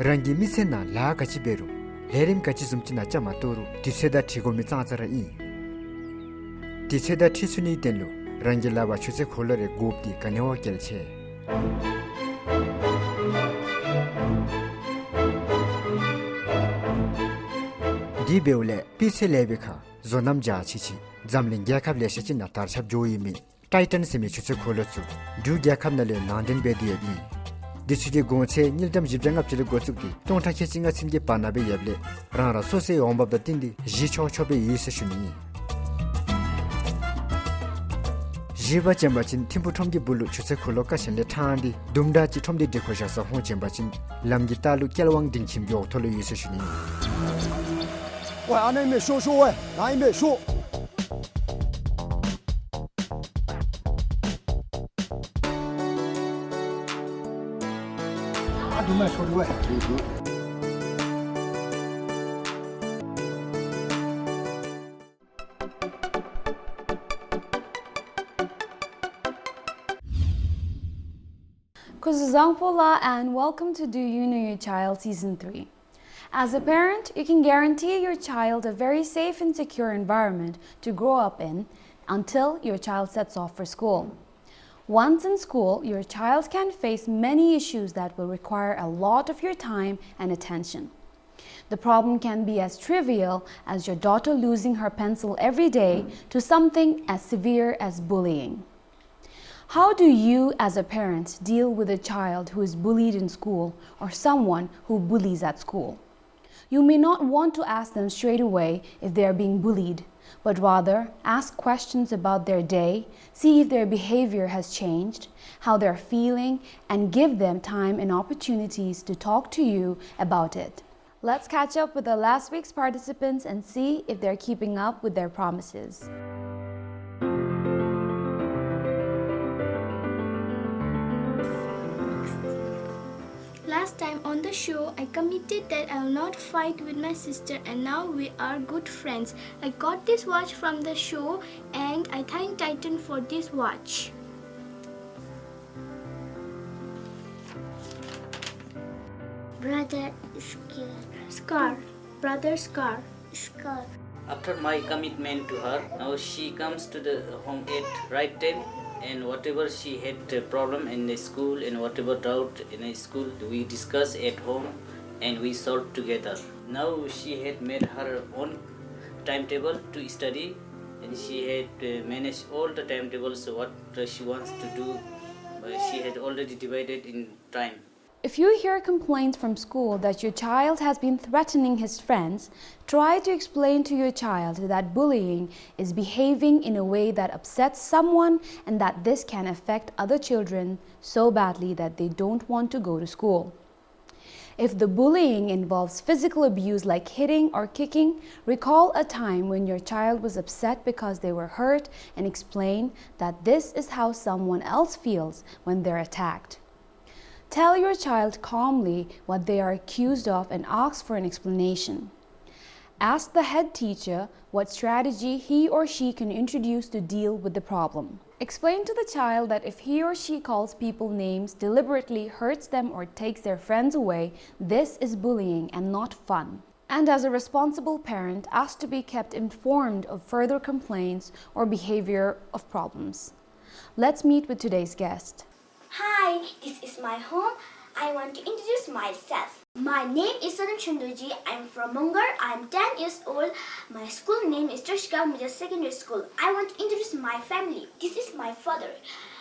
rangi misena la kachi beru lerim kachi zumchina chama toru tiseda tigomi tsanzara I tiseda tisuni tenlo rangi laba chuse kholore gopti kanewa kelche di beule pise lebeka zonam ja chichi zamling gyakab le shichi na tarchap joyi mi titan semi chuse kholotsu du gyakab na le nandin bediye bi Disuge gonche nildam jibjangap chile gochukdi tongta kechinga simge panabe yable rara sose ombabda tindi jicho chobe yise shuni jiba chembachin timpu thomgi bulu chuse kholoka shenle thandi dumda chi thomdi dekosha sa ho chembachin lamgi talu kelwang dingchim yo tholo yise shuni喂，俺那一面说喂，哪一面说？都卖说喂。Kuzuzangpola and welcome to Do You Know Your Child Season 3. As a parent, you can guarantee your child a very safe and secure environment to grow up in until your child sets off for school. Once in school, your child can face many issues that will require a lot of your time and attention. The problem can be as trivial as your daughter losing her pencil every day to something as severe as bullying. How do you, as a parent, deal with a child who is bullied in school or someone who bullies at school? You may not want to ask them straight away if they are being bullied, but rather ask questions about their day, see if their behavior has changed, how they're feeling, and give them time and opportunities to talk to you about it. Let's catch up with the last week's participants and see if they're keeping up with their promises. Last time on the show, I committed that I will not fight with my sister, and now we are good friends. I got this watch from the show and I thank Titan for this watch. Brother Scar. Brother Scar. Scar. After my commitment to her, now she comes to the home at right time, and whatever she had a problem in the school and whatever doubt in the school, we discuss at home and we solve together. Now she had made her own timetable to study, and she had managed all the timetables what she wants to do. She had already divided in time. If you hear complaints from school that your child has been threatening his friends, try to explain to your child that bullying is behaving in a way that upsets someone and that this can affect other children so badly that they don't want to go to school. If the bullying involves physical abuse like hitting or kicking, recall a time when your child was upset because they were hurt and explain that this is how someone else feels when they're attacked. Tell your child calmly what they are accused of and ask for an explanation. Ask the head teacher what strategy he or she can introduce to deal with the problem. Explain to the child that if he or she calls people names, deliberately hurts them or takes their friends away, this is bullying and not fun. And as a responsible parent, ask to be kept informed of further complaints or behavior of problems. Let's meet with today's guest. Hi, this is my home. I want to introduce myself. My name is Sonam Chandoji. I'm from Mongar. I'm 10 years old. My school name is Trishka Middle Secondary School. I want to introduce my family. This is my father.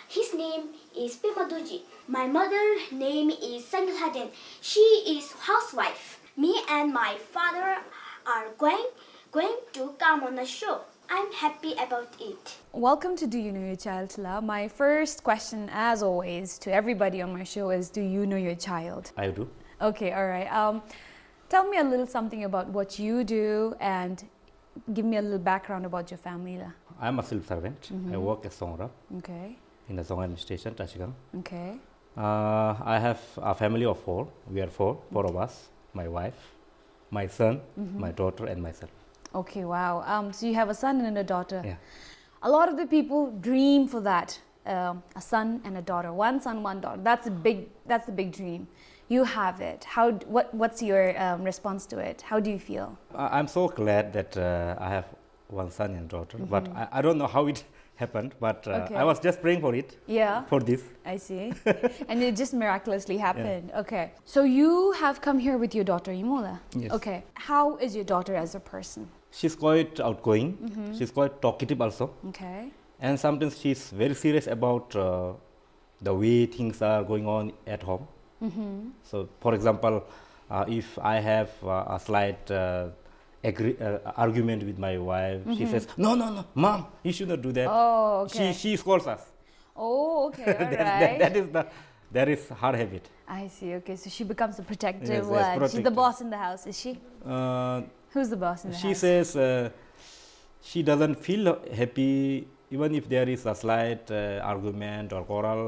His name is Pimaduji. My mother's name is Sangilhaden. She is housewife. Me and my father are going to come on the show. I'm happy about it. Welcome to Do You Know Your Child, Tala. My first question, as always, to everybody on my show is, do you know your child? I do. Okay, all right. Tell me a little something about what you do and give me a little background about your family. I'm a civil servant. I work as Songra Okay. in the Songra administration, Tashigang. Okay. I have a family of four. We are four of us. My wife, my son, my daughter, and myself. Okay, wow. So you have a son and a daughter. Yeah. A lot of the people dream for that, a son and a daughter. One son, one daughter. That's the big dream. you have it. What's your response to it? How do you feel? I'm so glad that I have one son and daughter, but I don't know how it happened, but Okay. I was just praying for it, Yeah. for this. I see. And it just miraculously happened. Okay. So you have come here with your daughter, Imola. Yes. Okay. How is your daughter as a person? She's quite outgoing, she's quite talkative also, Okay. and sometimes she's very serious about the way things are going on at home. So, for example, if I have a slight argument with my wife, she says, no, mom, you should not do that. Oh, okay. She scolds us. Oh, okay. All That right. that is her habit. I see. Okay. So she becomes the protective Yes, one. She's the protective. boss in the house, is she? Who's the boss in the She house? says she doesn't feel happy even if there is a slight argument or quarrel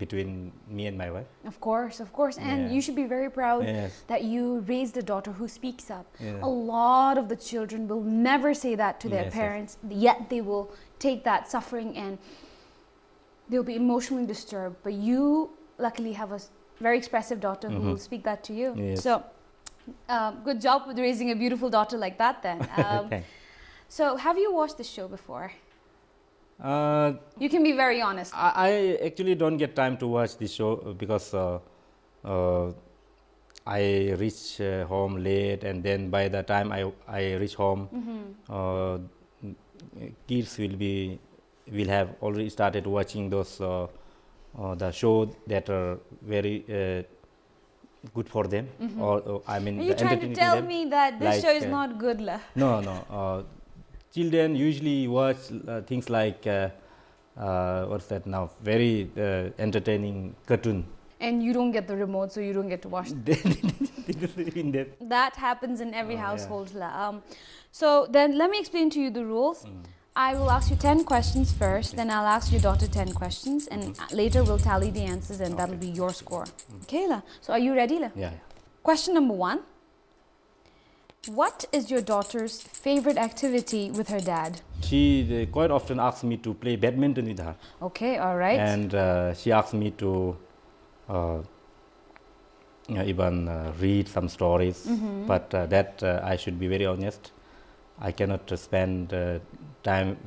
between me and my wife. Of course. And Yeah. you should be very proud Yes. that you raised a daughter who speaks up. Yeah. A lot of the children will never say that to their Yes, yes. parents, yet they will take that suffering and they'll be emotionally disturbed. But you luckily have a very expressive daughter who will speak that to you. Yes. So, good job with raising a beautiful daughter like that then. Thanks. So, have you watched this show before? Uh, You can be very honest. I actually don't get time to watch this show because I reach home late, and then by the time I reach home, kids will have already started watching those the show that are very good for them, or I mean, Are you the trying to entertaining tell them. me that this like, show is not good? No. Children usually watch things like what's that now? Very entertaining cartoon. And you don't get the remote, so you don't get to watch In that. that happens in every Oh, yeah. household. So then let me explain to you the rules. I will ask you 10 questions first, then I'll ask your daughter 10 questions, and later we'll tally the answers, and that'll be your score. Okay, La? So are you ready, La? Yeah. Question number 1. What is your daughter's favorite activity with her dad? She quite often asks me to play badminton with her, Okay, all right. and she asks me to even read some stories. But that I should be very honest, I cannot spend time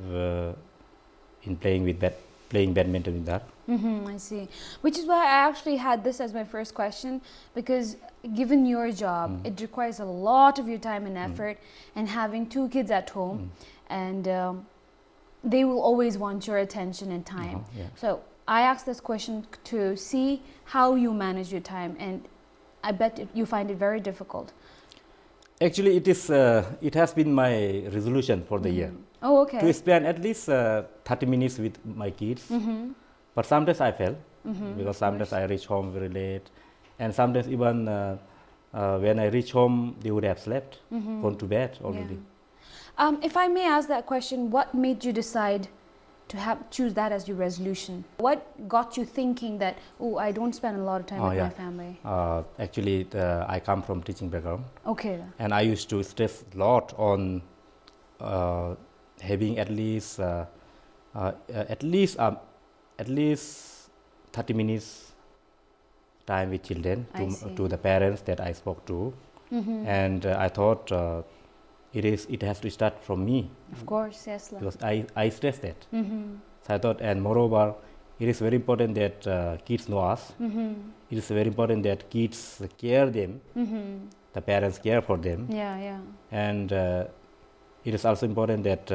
in playing badminton with her. I see. Which is why I actually had this as my first question, because given your job, it requires a lot of your time and effort, and having 2 kids at home, and they will always want your attention and time. Yeah. So I asked this question to see how you manage your time, and I bet you find it very difficult. Actually, it has been my resolution for the year Oh, okay. to spend at least 30 minutes with my kids. But sometimes I fail because sometimes I reach home very late, and sometimes even when I reach home, they would have slept, gone to bed already. If I may ask that question, what made you decide to choose that as your resolution? What got you thinking that, oh, I don't spend a lot of time with my family? Actually, I come from teaching background, Okay. and I used to stress a lot on having at least 30 minutes time with children to the parents that I spoke to, and I thought it has to start from me. Of course, yes. Because I stress that. So I thought, and moreover, it is very important that kids know us. It is very important that kids care them, the parents care for them, Yeah. and it is also important that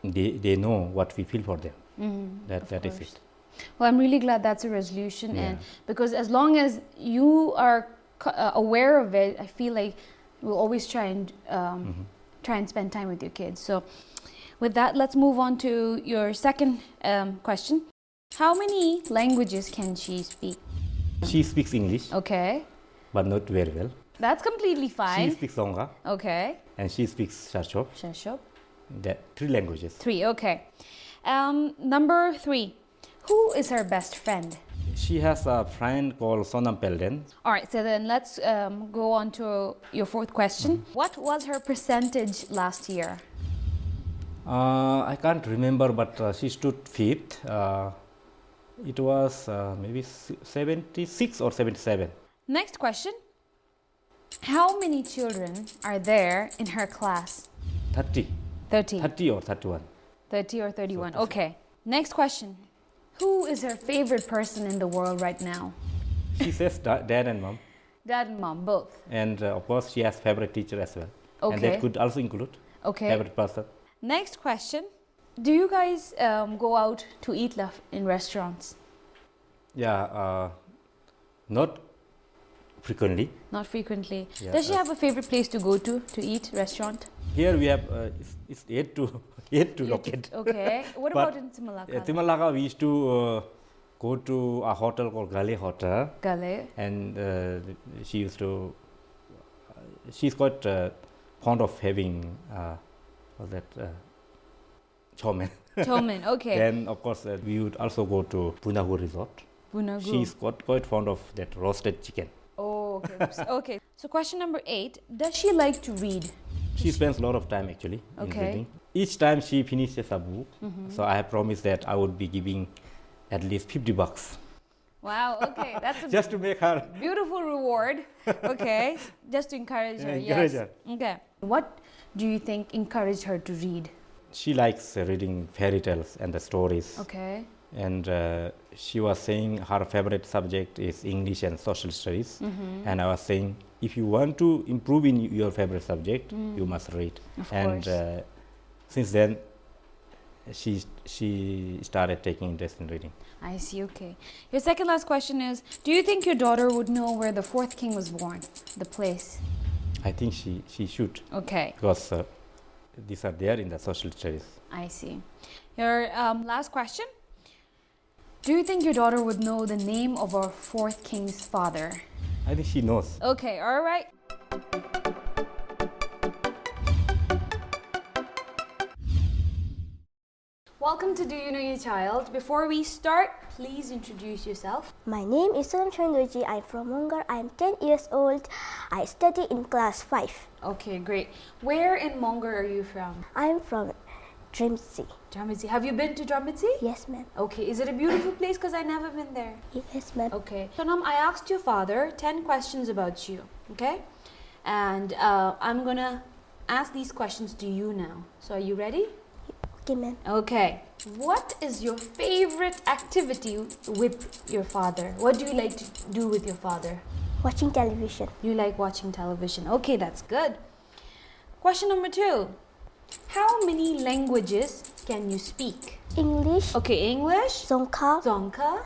they know what we feel for them. That is it. Well, I'm really glad that's a resolution, Yeah. and because as long as you are aware of it, I feel like we'll always try and spend time with your kids. So with that, let's move on to your second question. How many languages can she speak? She speaks English, Okay, but not very well. that's completely She fine. speaks Songha, Okay, and she speaks Sharchop. Shashop. That 3 languages. 3, okay. Number 3, who is her best friend? She has a friend called Sonam Pelden. All right, so then let's go on to your 4th question. What was her percentage last year? I can't remember, but she stood 5th It was maybe 76 or 77. Next question. How many children are there in her class? 30. 30. 30 or 31. 30 or 31. Okay. Next question. Who is her favorite person in the world right now? She says dad and mom. Dad and mom, both. And of course, she has favorite teacher as well. And Okay. that could also include Okay. favorite person. Next question. Do you guys go out to eat in restaurants? Yeah, not frequently. Not frequently. Yeah, Does she have a favorite place to go to eat restaurant? Here we have, it's yet to locate. Okay. What But about in Timalaka? At Timalaga, we used to go to a hotel called Gale Hotel, Gale. and she used to. She's quite fond of having what's that chow mein. Chomen. Okay. Then of course we would also go to Punagu Resort. Bunagu. She's quite fond of that roasted chicken. Oh, okay. Okay. So question number 8. Does she like to read? She spends a lot of time actually in Okay. reading. Each time she finishes a book, so I have promised that I would be giving at least $50 Wow. Okay. That's a just to make her. beautiful reward. Okay. Just to encourage her. Yeah, encourage Yes. Okay. What do you think encouraged her to read? She likes reading fairy tales and the stories. Okay. And she was saying her favorite subject is English and social studies. And I was saying, if you want to improve in your favorite subject, you must read. Of And course. since then, she started taking interest in reading. I see. Okay. Your second last question is: do you think your daughter would know where the fourth king was born? The place. I think she should, Okay. because these are there in the social studies. I see. Your last question. Do you think your daughter would know the name of our fourth king's father? I think she knows. Okay, all right. Welcome to Do You Know Your Child? Before we start, please introduce yourself. My name is Sonam Chandoji. I'm from Mongar. I'm 10 years old. I study in class 5. Okay, great. Where in Mongar are you from? I'm from Drimsey. Dramitsi. Have you been to Dramitsi? Yes, ma'am. Okay, is it a beautiful place? Because I've never been there. Yes, ma'am. Okay. Sonam, I asked your father 10 questions about you, okay? And I'm gonna ask these questions to you now. So are you ready? Okay, ma'am. Okay. What is your favorite activity with your father? What do you like to do with your father? Watching television. You like watching television. Okay, that's good. Question number 2. How many languages can you speak? English, Okay, English, Dzongkha, Dzongkha,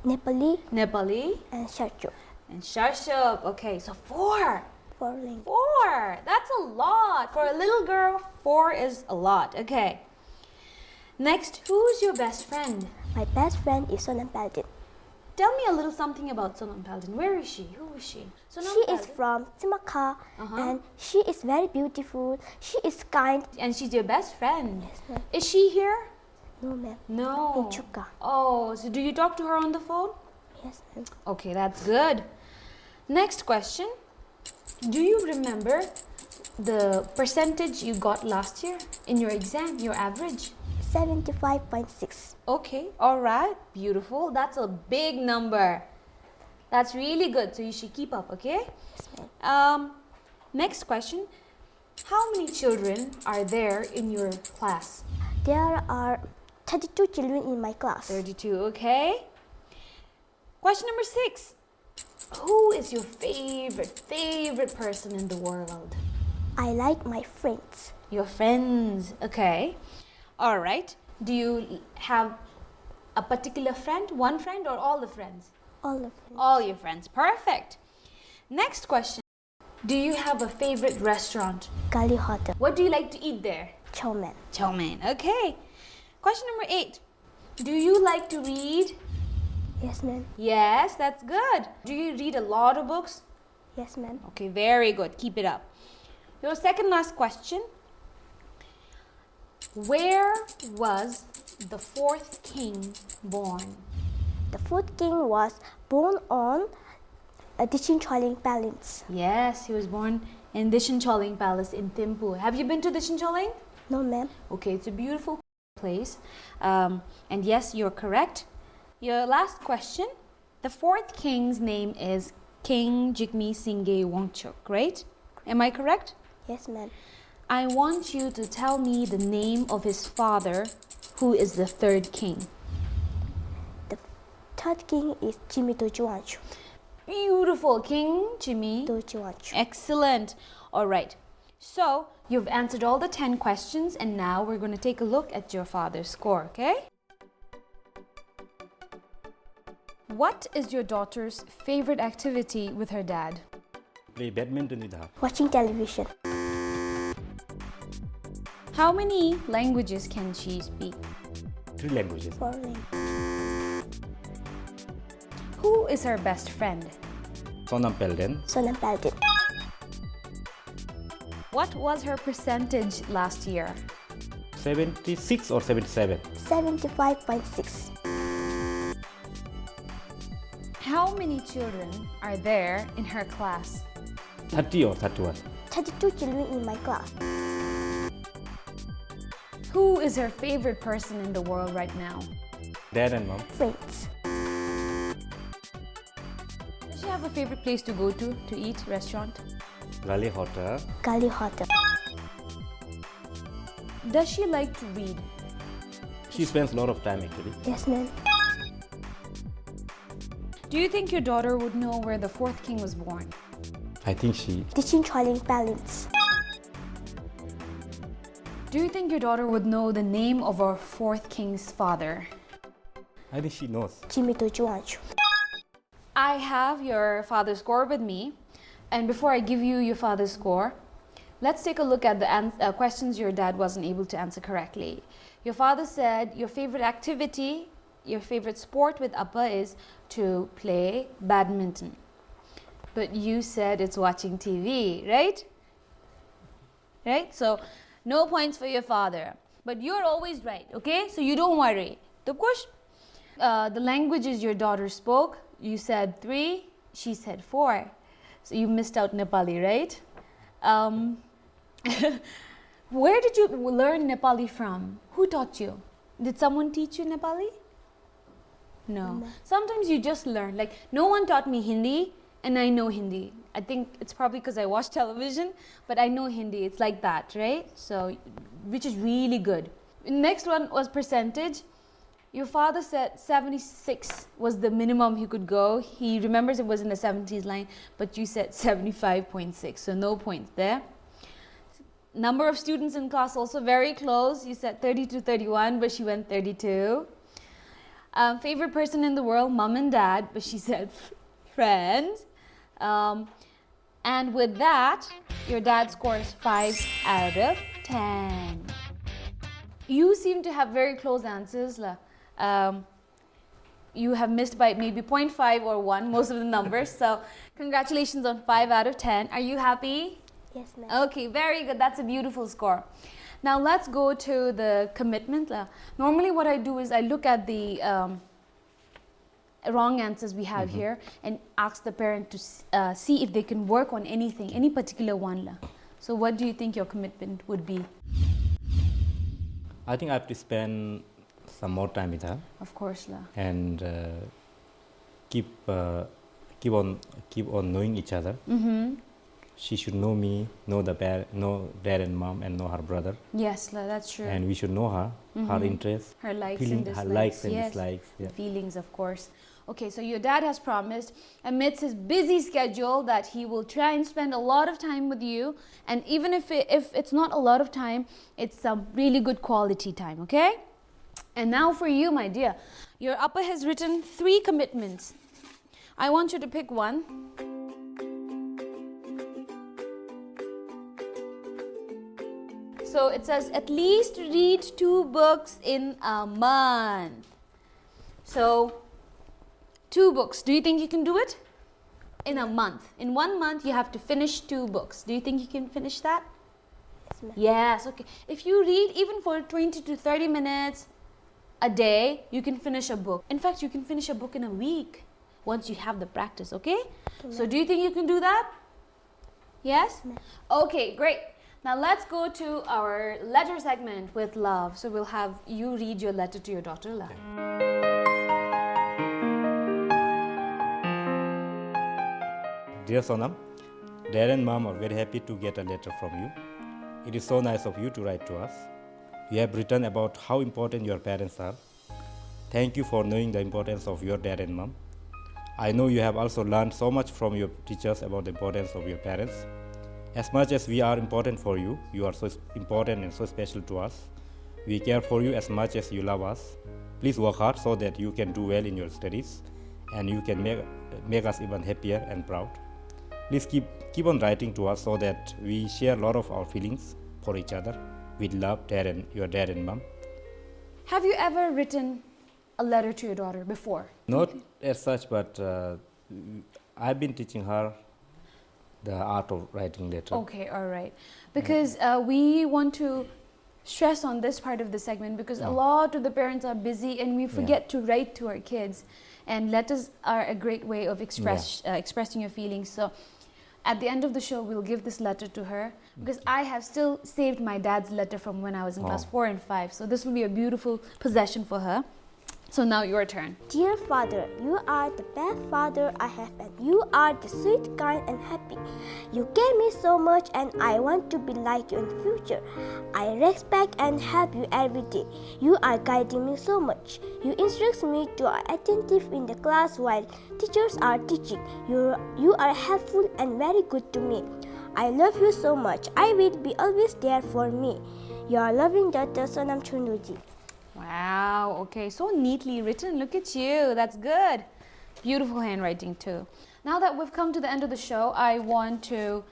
Nepali, Nepali, and Sharcho. and Sharshok. Okay, so 4. 4 languages. 4. That's a lot. For a little girl, 4 is a lot. Okay. Next, who's your best friend? My best friend is Sonam Paldin. Tell me a little something about Sonam Paldin. Where is she? Who is she? Sonam She is Paldin. from Timaka Uh-huh. and she is very beautiful. She is kind. And she's your best friend. ma'am. Is she here? No, ma'am. No. In Chuka. Oh, so do you talk to her on the phone? Yes, ma'am. Okay, that's good. Next question. Do you remember the percentage you got last year in your exam, your average? 75.6. Okay, all right, beautiful. That's a big number. That's really good. So you should keep up, okay? Yes, ma'am. Next question. How many children are there in your class? There are 32 children in my class. 32, okay? Question number 6. Who is your favorite person in the world? I like my friends. Your friends, okay. All right. Do you have a particular friend, one friend, or all the friends? All of them. All your friends. Perfect. Next question. Do you have a favorite restaurant? Gali Hotel. What do you like to eat there? Chow mein. Chow mein. Okay. Question number 8. Do you like to read? Yes, ma'am. Yes, that's good. Do you read a lot of books? Yes, ma'am. Okay, very good. Keep it up. Your second last question. Where was the fourth king born? The fourth king was born on Dichin Choling Palace. Yes, he was born in Dishincholing Palace in Thimphu. Have you been to Dishincholing? No, ma'am. Okay, it's a beautiful place. And yes, you're correct. Your last question. The fourth king's name is King Jigme Singye Wangchuk, right? Am I correct? Yes, ma'am. I want you to tell me the name of his father, who is the third king. The third king is Jimmy Dojuanchu. Beautiful, King Jimmy. Dojuanchu. Excellent. All right. So, you've answered all the 10 questions, and now we're going to take a look at your father's score, okay? What is your daughter's favorite activity with her dad? Play badminton with her. Watching television. How many languages can she speak? 3 languages. 4 languages. Who is her best friend? Sonam Pelden. Sonam Pelden. What was her percentage last year? 76 or 77. 75.6. How many children are there in her class? 30 or 31. 32 children in my class. Who is her favorite person in the world right now? Dad and mom. Friends. Does she have a favorite place to go to eat, restaurant? Gali Hotel. Gali Hotel. Does she like to read? She spends a lot of time actually. Yes, ma'am. Do you think your daughter would know where the fourth king was born? I think she. Teaching Choling balance. Do you think your daughter would know the name of our fourth king's father? I think she knows. Jimmy Dojuanchu. I have your father's score with me, and before I give you your father's score, let's take a look at the questions your dad wasn't able to answer correctly. Your father said your favorite activity, your favorite sport with Appa is to play badminton. But you said it's watching TV, right? Right? So, no points for your father. But you're always right, okay? So you don't worry. Of course, the languages your daughter spoke, you said 3, she said 4. So you missed out Nepali, right? Where did you learn Nepali from? Who taught you? Did someone teach you Nepali? No. Sometimes you just learn. Like, no one taught me Hindi, and I know Hindi. I think it's probably because I watch television, but I know Hindi. It's like that, right? So, which is really good. Next one was percentage. Your father said 76 was the minimum he could go. He remembers it was in the 70s line, but you said 75.6, so no points there. Number of students in class also very close. You said 30 to 31, but she went 32. Favorite person in the world, mom and dad, but she said friends. And with that, your dad scores 5 out of 10. You seem to have very close answers. You have missed by maybe 0.5 or 1, most of the numbers. So congratulations on 5 out of 10. Are you happy? Yes, ma'am. Okay, very good. That's a beautiful score. Now let's go to the commitment. Normally what I do is I look at the wrong answers we have here and ask the parent to see if they can work on anything, any particular one. So what do you think your commitment would be? I think I have to spend some more time with her Of course. and keep on knowing each other. She should know me, know dad and mom, and know her brother. Yes, that's true. And we should know her, her interests, Her likes feeling, and dislikes. her likes and Yes. dislikes. Yeah. Feelings, of course. Okay, so your dad has promised, amidst his busy schedule, that he will try and spend a lot of time with you. And even if it's not a lot of time, it's some really good quality time, okay? And now for you, my dear. Your Appa has written 3 commitments. I want you to pick one. So it says at least read 2 books in a month. So 2 books. Do you think you can do it? In a month. In 1 month, you have to finish 2 books. Do you think you can finish that? Yes, ma'am. Yes, okay. If you read even for 20 to 30 minutes a day, you can finish a book. In fact, you can finish a book in a week once you have the practice, okay? So do you think you can do that? Yes? Okay, great. Now let's go to our letter segment with love. So we'll have you read your letter to your daughter. Dear Sonam, Dad and Mom are very happy to get a letter from you. It is so nice of you to write to us. You have written about how important your parents are. Thank you for knowing the importance of your dad and mom. I know you have also learned so much from your teachers about the importance of your parents. As much as we are important for you, you are so important and so special to us. We care for you as much as you love us. Please work hard so that you can do well in your studies and you can make us even happier and proud. Please keep on writing to us so that we share a lot of our feelings for each other. With love, your dad and mom. Have you ever written a letter to your daughter before? Not as such, but I've been teaching her the art of writing letter. Okay, all right. Because we want to stress on this part of the segment because a lot of the parents are busy and we forget to write to our kids. And letters are a great way of expressing your feelings. So at the end of the show, we'll give this letter to her because I have still saved my dad's letter from when I was in class 4 and 5. So this will be a beautiful possession for her. So now your turn. Dear Father, you are the best father I have, and you are the sweet, kind, and happy. You gave me so much, and I want to be like you in the future. I respect and help you every day. You are guiding me so much. You instruct me to be attentive in the class while teachers are teaching. You are helpful and very good to me. I love you so much. I will be always there for me. Your loving daughter, Sonam Chunduji. Wow, okay, so neatly written. Look at you, that's good. Beautiful handwriting too. Now that we've come to the end of the show, I want to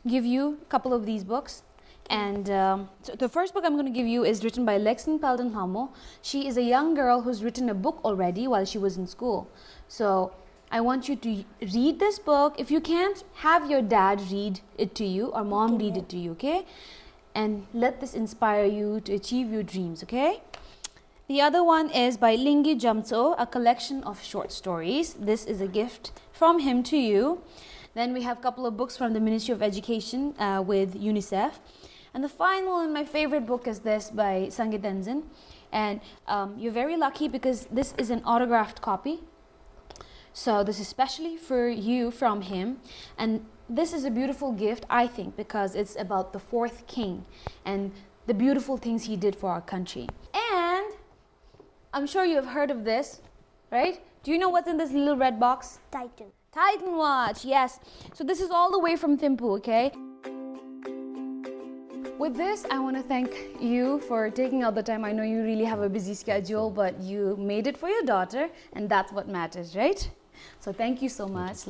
give you a couple of these books. And so the first book I'm going to give you is written by Lexin Pelton Hamo. She is a young girl who's written a book already while she was in school. So I want you to read this book. If you can't, have your dad read it to you or mom read it to you, okay? And let this inspire you to achieve your dreams, okay? The other one is by Lingi Jamtso, a collection of short stories. This is a gift from him to you. Then we have a couple of books from the Ministry of Education with UNICEF. And the final and my favorite book is this by Sangeet Tenzin. And you're very lucky because this is an autographed copy. So this is specially for you from him. And this is a beautiful gift, I think, because it's about the fourth king and the beautiful things he did for our country. And I'm sure you have heard of this, right? Do you know what's in this little red box? Titan. Titan watch, yes. So this is all the way from Thimphu, okay? With this, I want to thank you for taking out the time. I know you really have a busy schedule, but you made it for your daughter, and that's what matters, right? So thank you so much.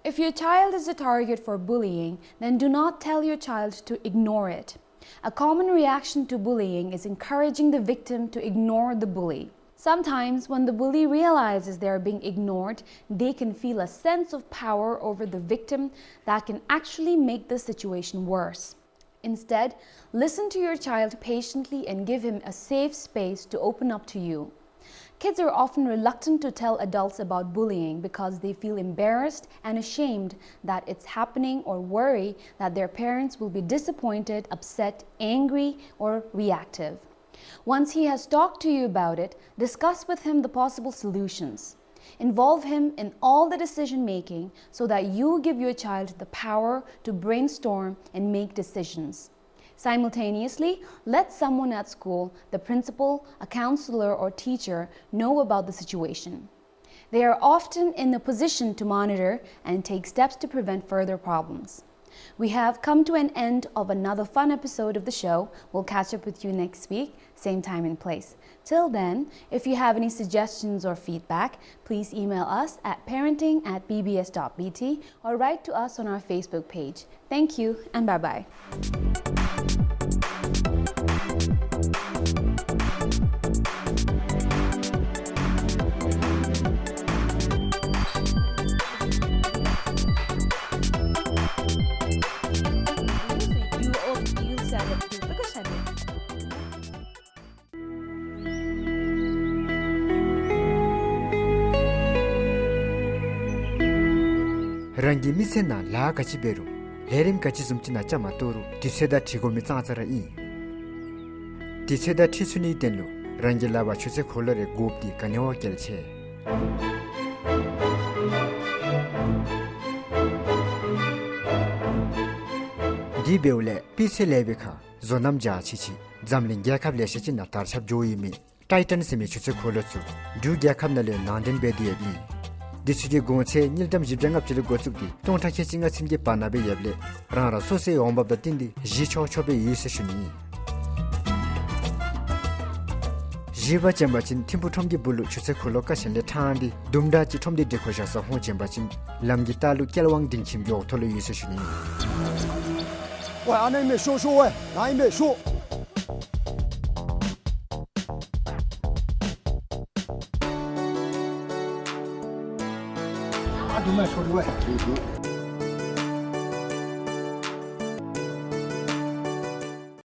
If your child is a target for bullying, then do not tell your child to ignore it. A common reaction to bullying is encouraging the victim to ignore the bully. Sometimes when the bully realizes they are being ignored, they can feel a sense of power over the victim that can actually make the situation worse. Instead, listen to your child patiently and give him a safe space to open up to you. Kids are often reluctant to tell adults about bullying because they feel embarrassed and ashamed that it's happening or worry that their parents will be disappointed, upset, angry, or reactive. Once he has talked to you about it, discuss with him the possible solutions. Involve him in all the decision making so that you give your child the power to brainstorm and make decisions. Simultaneously, let someone at school, the principal, a counselor, or teacher know about the situation. They are often in a position to monitor and take steps to prevent further problems. We have come to an end of another fun episode of the show. We'll catch up with you next week, same time and place. Till then, if you have any suggestions or feedback, please email us at parenting@bbs.bt or write to us on our Facebook page. Thank you and bye-bye. rangi misena la kachiberu lerim kachizumchina chamatoru tiseda tigomitsazara i tiseda tisuni tenlo Rangela ba chuse kholore gop di kanyo kelche di beule pise lebekha zonam ja chichi zamling gyakap leshe na tarchap joyi mi titan semi chuse kholochu du gyakap na le nanden be di bi disuge gonche nildam jibjangap chile gochuk di tongtha khechinga simge panabe yeble rara sose ombab da tindi ji chobe yise shuni jiba chambachin timpu thomgi bulu chuse kholoka shenle thandi dumda chi thomdi dekhosha sa ho chambachin lamgi talu kelwang dingchim yo tholo yise shuni 喂，俺那边说喂，哪一边说？俺这边说的喂。